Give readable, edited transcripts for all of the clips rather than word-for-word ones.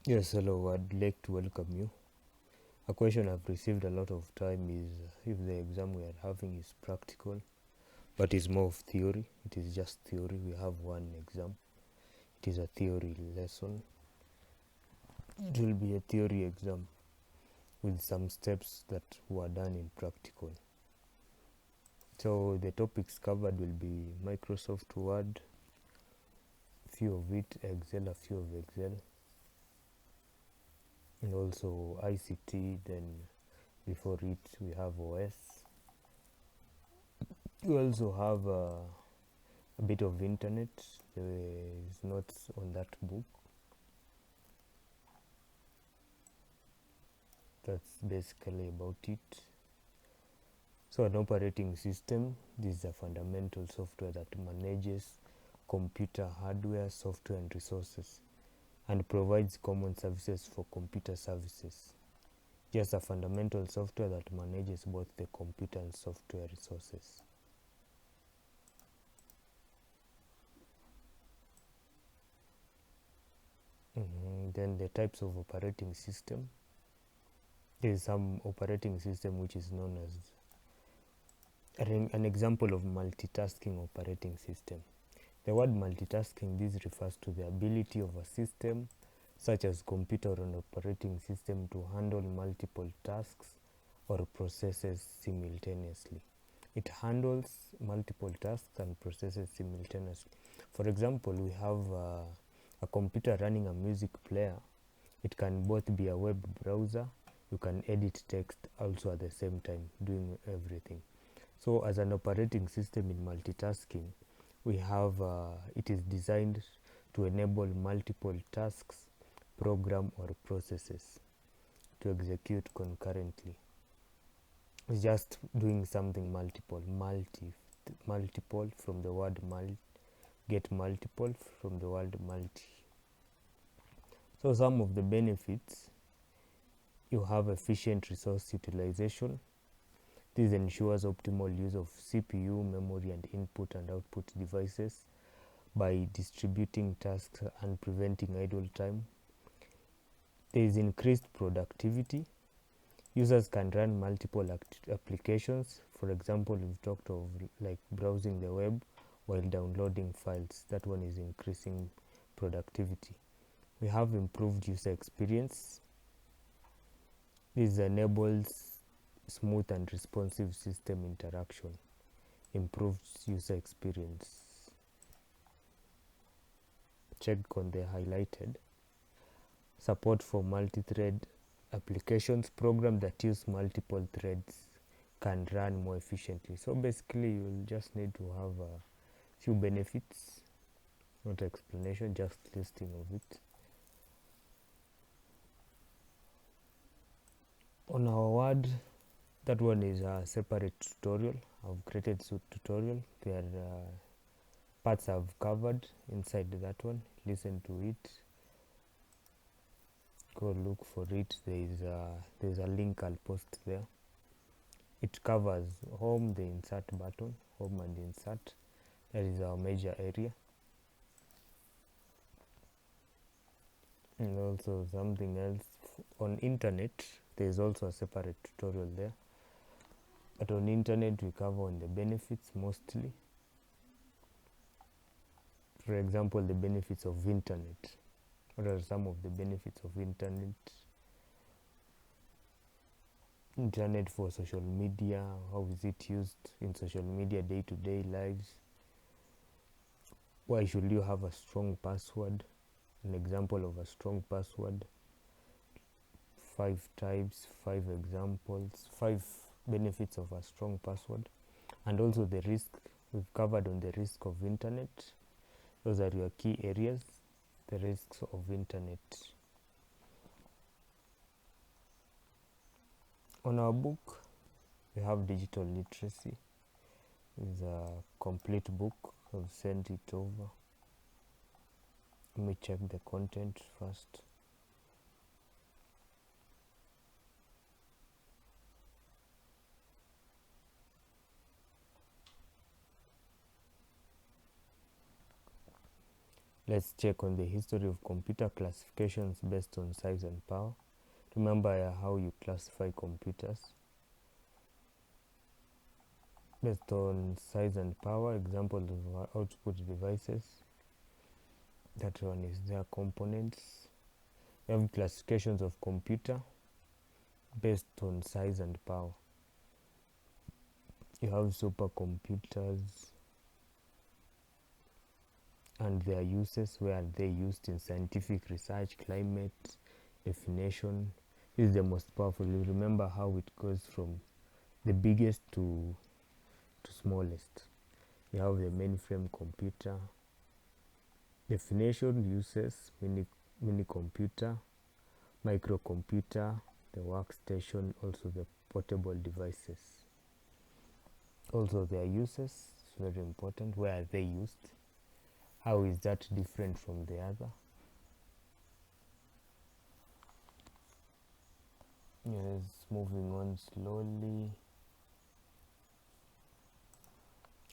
Yes, hello. I'd like to welcome you. A question I've received a lot of time is if the exam we are having is practical, but is more of theory. It is just theory. We have one exam. It is a theory lesson. It will be a theory exam with some steps that were done in practical. So the topics covered will be Microsoft Word, few of it, Excel, a few of Excel, and also ICT. Then before it we have OS. We also have a bit of internet. There is notes on that book. That's basically about it. So an operating system, this is a fundamental software that manages computer hardware, software and resources and provides common services for computer services. Just a fundamental software that manages both the computer and software resources. Then the types of operating system. There is some operating system which is known as an example of multitasking operating system. The word multitasking, this refers to the ability of a system such as computer or an operating system to handle multiple tasks or processes simultaneously. It handles multiple tasks and processes simultaneously. For example, we have a computer running a music player. It can both be a web browser. You can edit text also at the same time, doing everything. So as an operating system in multitasking, we have it is designed to enable multiple tasks, program or processes to execute concurrently. It's just doing something multiple from the word get multiple from the word multi. So some of the benefits: you have efficient resource utilization. This ensures optimal use of CPU, memory and input and output devices by distributing tasks and preventing idle time. There is increased productivity. Users can run multiple applications. For example, we've talked of like browsing the web while downloading files. That one is increasing productivity. We have improved user experience. This enables smooth and responsive system interaction, improves user experience. Check on the highlighted. Support for multi-thread applications. Programs that use multiple threads can run more efficiently. So basically you'll just need to have a few benefits, not explanation, just listing of it. On our Word, that one is a separate tutorial. I've created a tutorial. There are parts I've covered inside that one. Listen to it, go look for it. There's a link I'll post there. It covers home, the insert button, home and insert. That is our major area. And also something else on internet, there is also a separate tutorial there. But on internet we cover on the benefits mostly. For example, the benefits of internet. What are some of the benefits of internet? Internet for social media, how is it used in social media day-to-day lives? Why should you have a strong password? An example of a strong password. 5 types, 5 examples, 5 benefits of a strong password. And also the risk, we've covered on the risk of internet. Those are your key areas, the risks of internet. On our book, we have digital literacy. It's a complete book. I've sent it over. Let me check the content first. Let's check on the history of computer classifications based on size and power. Remember how you classify computers based on size and power. Example of output devices. That one is their components. We have classifications of computer based on size and power. You have supercomputers and their uses, where they used in scientific research, climate, definition. This is the most powerful. You remember how it goes from the biggest to smallest. You have the mainframe computer. Definition, uses, mini computer, microcomputer, the workstation, also the portable devices. Also their uses, very important. Where are they used? How is that different from the other? Yes, moving on slowly.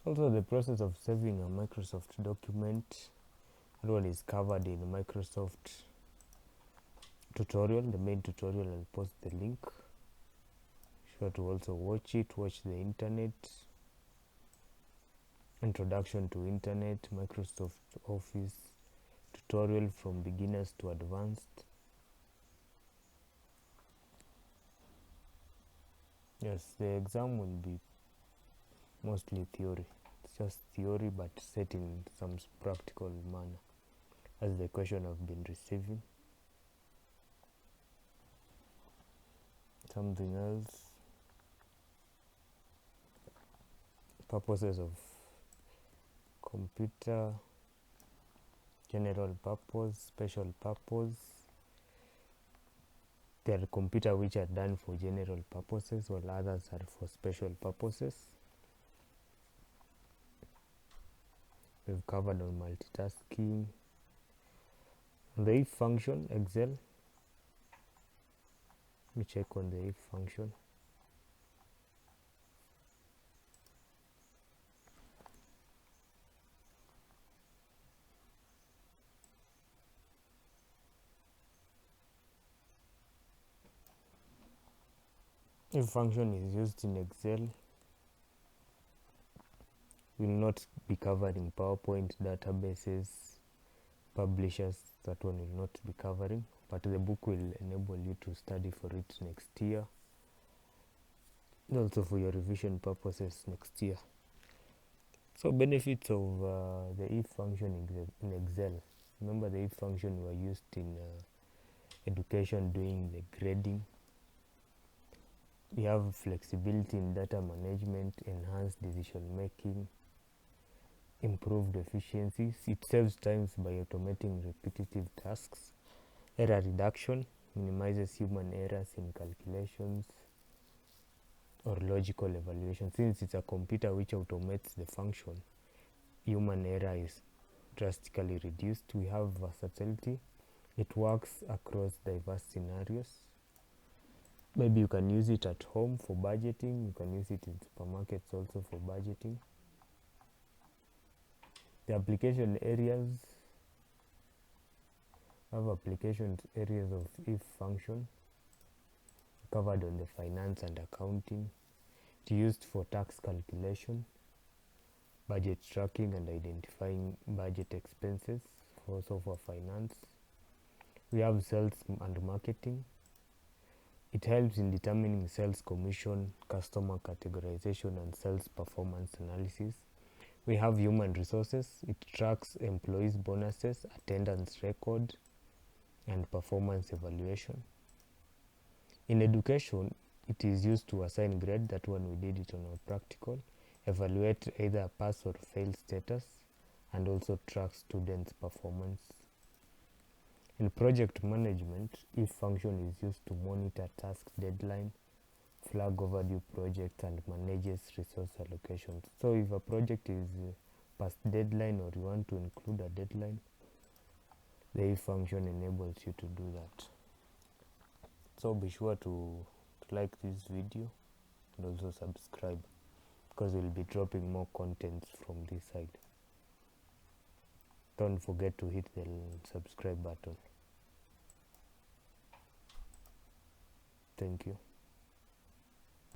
Also the process of saving a Microsoft document. That one is covered in Microsoft tutorial, the main tutorial. I'll post the link. Sure to also watch it, watch the internet. Introduction to Internet, Microsoft Office tutorial from beginners to advanced. Yes, the exam will be mostly theory. It's just theory, but set in some practical manner, as the question I've been receiving. Something else. Purposes of computer: general purpose, special purpose. There are computers which are done for general purposes, while others are for special purposes. We've covered on multitasking. The if function, Excel. Let me check on the if function. If function is used in Excel. We will not be covering PowerPoint, databases, publishers. That one will not be covering, but the book will enable you to study for it next year, and also for your revision purposes next year. So benefits of the if function in Excel. Remember, the if function were used in education doing the grading. You have flexibility in data management, enhanced decision making, improved efficiencies. It saves times by automating repetitive tasks. Error reduction, minimizes human errors in calculations or logical evaluation. Since it's a computer which automates the function, human error is drastically reduced. We have versatility. It works across diverse scenarios. Maybe you can use it at home for budgeting. You can use it in supermarkets also for budgeting. The application areas. Have application areas of if function covered on the finance and accounting. It's used for tax calculation, budget tracking and identifying budget expenses, also for finance. We have sales and marketing. It helps in determining sales commission, customer categorization and sales performance analysis. We have human resources. It tracks employees' bonuses, attendance record and performance evaluation. In education, it is used to assign grade. That one we did it on our practical. Evaluate either pass or fail status, and also track students' performance. In project management, if function is used to monitor task deadline, flag overdue projects and manages resource allocations. So if a project is past deadline or you want to include a deadline, the if function enables you to do that. So be sure to like this video and also subscribe, because we'll be dropping more contents from this side. Don't forget to hit the subscribe button. Thank you.